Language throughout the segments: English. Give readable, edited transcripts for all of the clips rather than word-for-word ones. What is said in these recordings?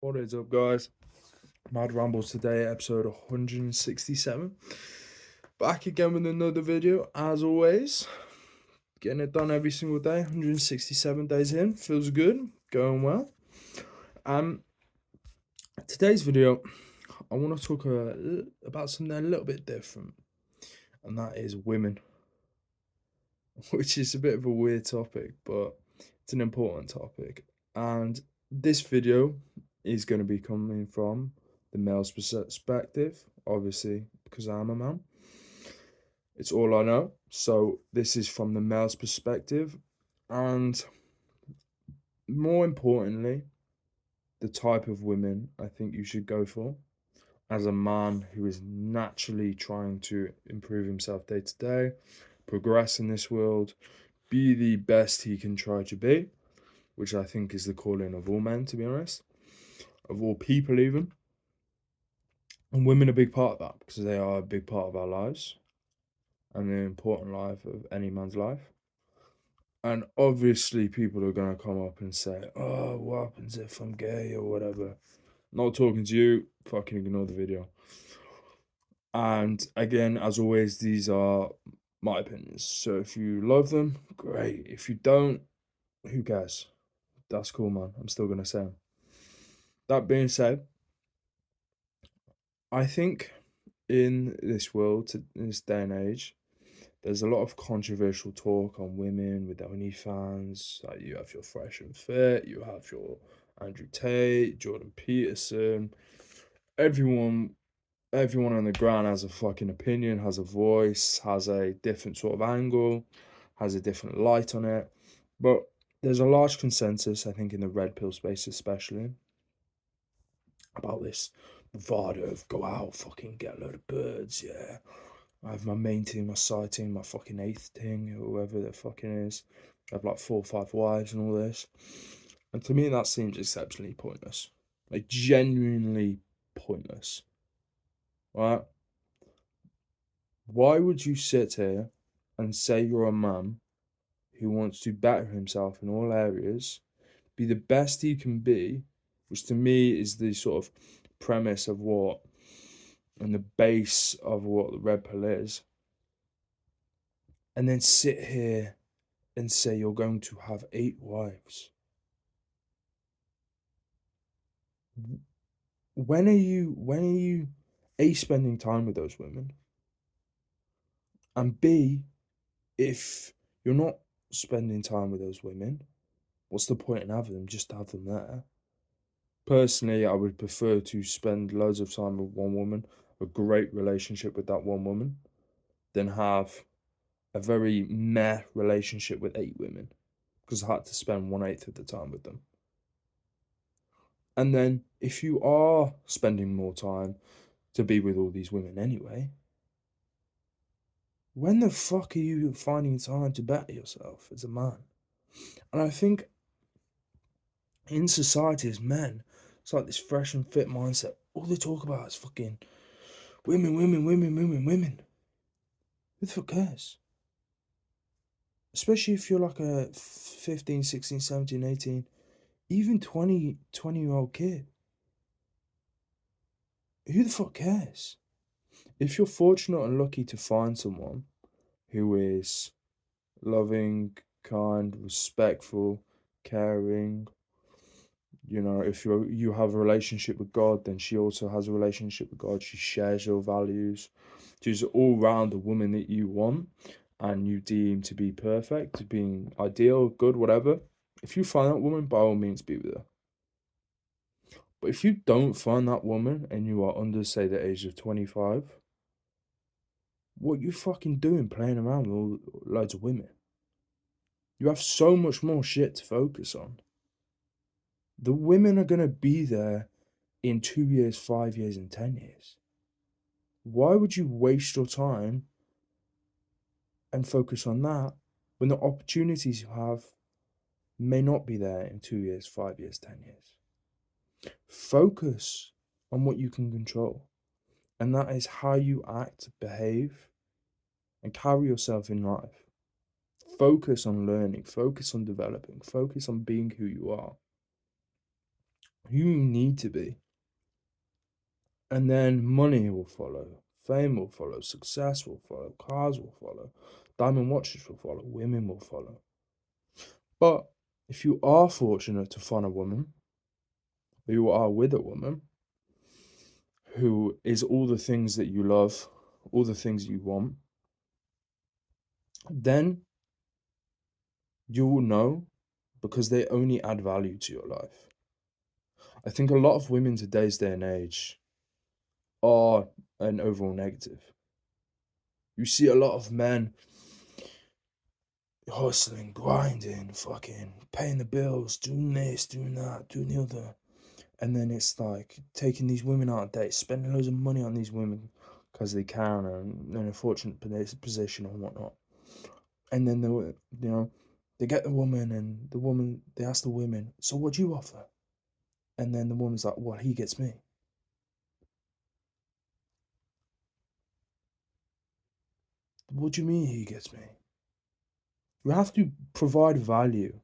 What is up, guys? Mad Rambles today, episode 167. Back again with another video, as always. Getting it done every single day, 167 days in. Feels good, going well. Today's video, I want to talk about something a little bit different, and that is women, which is a bit of a weird topic, but it's an important topic. And this video is going to be coming from the male's perspective, obviously, because I'm a man. It's all I know. So this is from the male's perspective. And more importantly, the type of women I think you should go for as a man who is naturally trying to improve himself day to day, progress in this world, be the best he can try to be, which I think is the calling of all men, to be honest, of all people, even. And women are a big part of that because they are a big part of our lives and an important life of any man's life. And obviously, people are going to come up and say, "Oh, what happens if I'm gay or whatever?" Not talking to you, fucking ignore the video. And again, as always, these are my opinions. So if you love them, great. If you don't, who cares? That's cool, man. I'm still going to say them. That being said, I think in this world, in this day and age, there's a lot of controversial talk on women with OnlyFans. Like you have your Fresh and Fit, you have your Andrew Tate, Jordan Peterson. Everyone, everyone on the ground has a fucking opinion, has a voice, has a different sort of angle, has a different light on it. But there's a large consensus, I think, in the red pill space, especially about this bravado of go out, fucking get a load of birds, yeah. I have my main team, my side team, my fucking eighth team, whoever the fucking is. I have like 4 or 5 wives and all this. And to me, that seems exceptionally pointless. Like, genuinely pointless. Right? Why would you sit here and say you're a man who wants to better himself in all areas, be the best he can be, which to me is the sort of premise of what and the base of what the red pill is, and then sit here and say you're going to have 8 wives? When are you A, spending time with those women, and B, if you're not spending time with those women, what's the point in having them just to have them there? Personally, I would prefer to spend loads of time with one woman, a great relationship with that one woman, than have a very meh relationship with 8 women because I had to spend 1/8 of the time with them. And then if you are spending more time to be with all these women anyway, when the fuck are you finding time to better yourself as a man? And I think in society as men, it's like this fresh and fit mindset. All they talk about is fucking women, women, women, women, women. Who the fuck cares? Especially if you're like a 15, 16, 17, 18, even 20-year-old kid. Who the fuck cares? If you're fortunate and lucky to find someone who is loving, kind, respectful, caring, if you have a relationship with God, then she also has a relationship with God. She shares your values. She's all round the woman that you want and you deem to be perfect, to being ideal, good, whatever. If you find that woman, by all means be with her. But if you don't find that woman and you are under, say, the age of 25, what you fucking doing playing around with loads of women? You have so much more shit to focus on. The women are going to be there in 2 years, 5 years, and 10 years. Why would you waste your time and focus on that when the opportunities you have may not be there in 2 years, 5 years, 10 years? Focus on what you can control, and that is how you act, behave, and carry yourself in life. Focus on learning, focus on developing, focus on being who you are. You need to be. And then money will follow, fame will follow, success will follow, cars will follow, diamond watches will follow, women will follow. But if you are fortunate to find a woman, or you are with a woman who is all the things that you love, all the things you want, then you will know because they only add value to your life. I think a lot of women today's day and age are an overall negative. You see a lot of men hustling, grinding, fucking paying the bills, doing this, doing that, doing the other. And then it's like taking these women out on dates, spending loads of money on these women because they can and in a fortunate position and whatnot. And then they get the woman and they ask the women, so what do you offer? And then the woman's like, well, he gets me. What do you mean he gets me? You have to provide value.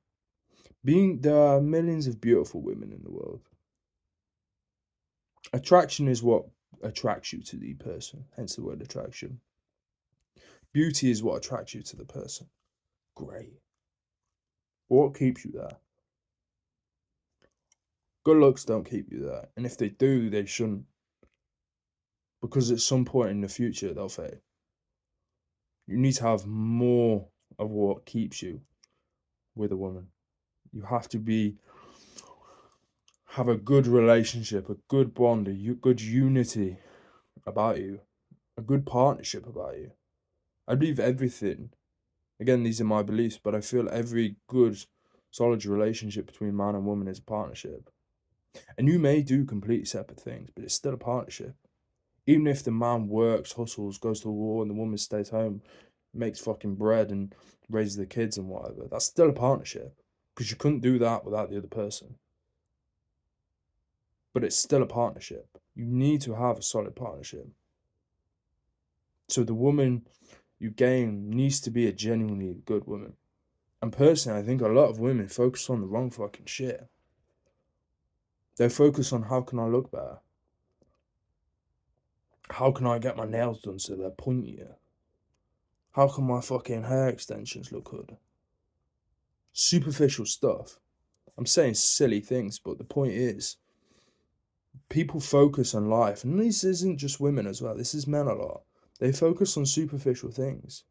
There are millions of beautiful women in the world. Attraction is what attracts you to the person, hence the word attraction. Beauty is what attracts you to the person. Great. What keeps you there? Good looks don't keep you there. And if they do, they shouldn't. Because at some point in the future, they'll fade. You need to have more of what keeps you with a woman. You have to have a good relationship, a good bond, good unity about you, a good partnership about you. I believe everything. Again, these are my beliefs, but I feel every good, solid relationship between man and woman is a partnership. And you may do completely separate things, but it's still a partnership. Even if the man works, hustles, goes to war, and the woman stays home, makes fucking bread and raises the kids and whatever, that's still a partnership. Because you couldn't do that without the other person. But it's still a partnership. You need to have a solid partnership. So the woman you gain needs to be a genuinely good woman. And personally, I think a lot of women focus on the wrong fucking shit. They focus on how can I look better? How can I get my nails done so they're pointier? How can my fucking hair extensions look good? Superficial stuff. I'm saying silly things, but the point is, people focus on life, and this isn't just women as well, this is men a lot. They focus on superficial things.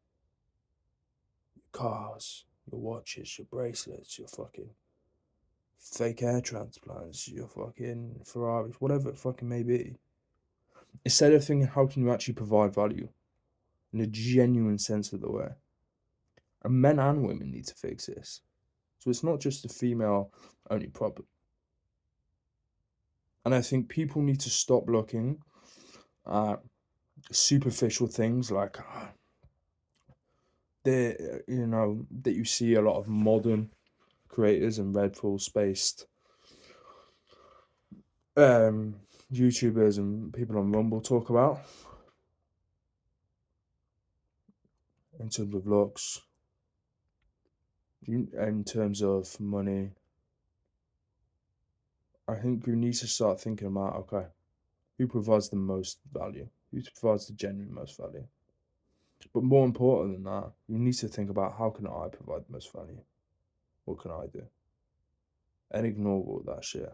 Your cars, your watches, your bracelets, your fucking fake hair transplants, your fucking Ferraris, whatever it fucking may be. Instead of thinking, how can you actually provide value in a genuine sense of the word? And men and women need to fix this. So it's not just a female only problem. And I think people need to stop looking at superficial things like that you see a lot of modern creators and Red Bull spaced um YouTubers and people on Rumble talk about in terms of looks, in terms of money. I think you need to start thinking about, okay, who provides the most value? Who provides the genuine most value? But more important than that, you need to think about how can I provide the most value? What can I do? And ignore all that shit.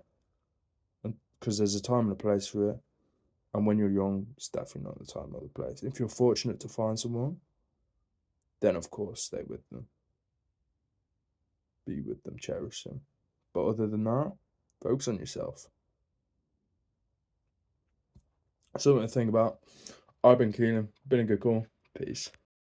Because there's a time and a place for it. And when you're young, it's definitely not the time or the place. If you're fortunate to find someone, then of course stay with them. Be with them, cherish them. But other than that, focus on yourself. Something to think about. I've been Keenan. Been a good call. Peace.